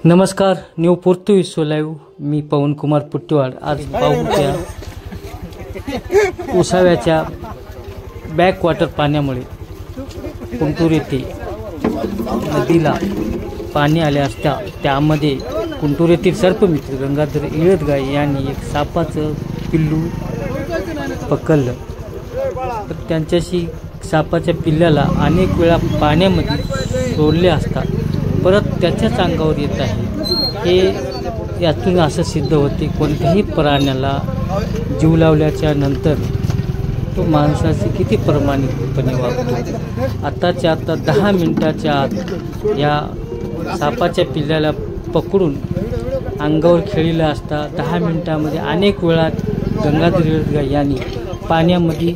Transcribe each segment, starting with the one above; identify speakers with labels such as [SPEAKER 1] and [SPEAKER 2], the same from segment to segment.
[SPEAKER 1] नमस्कार, न्यू पोर्तु विश्व लाईव्ह. मी पवनकुमार पुट्टीवाड. आज पाहुत्या उसाव्याच्या बॅकवॉटर पाण्यामुळे कुंटूर येथे नदीला पाणी आले असता त्यामध्ये कुंटूर येथील सर्पमित्र गंगाधर इळतगाय यांनी एक सापाचं पिल्लू पकडलं. तर त्यांच्याशी सापाच्या पिल्ल्याला अनेक वेळा पाण्यामध्ये सोडले असता परत त्याच्याच अंगावर येत आहे. हे यातून असं सिद्ध होते कोणत्याही प्राण्याला जीव लावल्याच्या नंतर तो माणसाचे किती प्रामाणिकपणे वागतो. आताच्या आता 10 मिनिटाच्या आत या सापाच्या पिल्ल्याला पकडून अंगावर खेळलेला असता 10 मिनिटामध्ये अनेक वेळा गंगाधर इळतगाय यांनी पाण्यामध्ये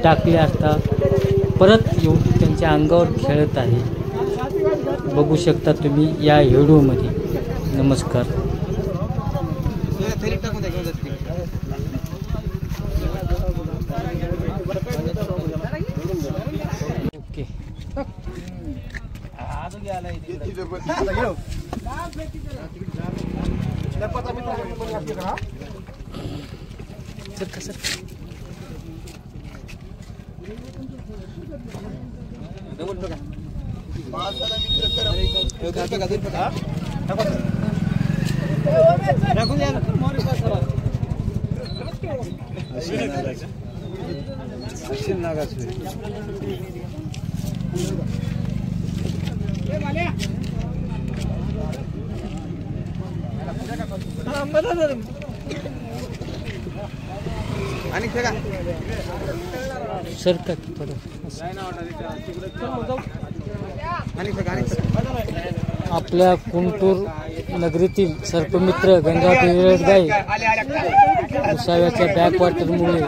[SPEAKER 1] टाकले असता परत येऊन त्यांच्या अंगावर खेळत आहे. बघू शकता तुम्ही या व्हिडिओमध्ये. नमस्कार. ओके. सर का आपल्या कुंटूर नगरीतील सर्पमित्र गंगाधर इळतगाय उसाव्याच्या बॅकवॉटरमुळे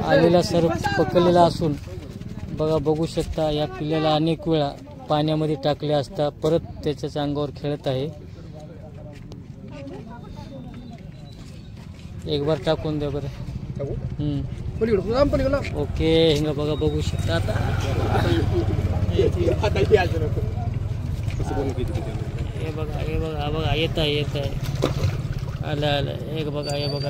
[SPEAKER 1] आलेला सर्प पकडलेला असून बघू शकता या पिल्ल्याला अनेक वेळा पाण्यामध्ये टाकले असता परत त्याच्याच अंगावर खेळत आहे. एक बार टाकून द्या बरं. ओके. हिंगा बघू शकता आता. हे बघा येत आहे आलं एक बघा हे बघा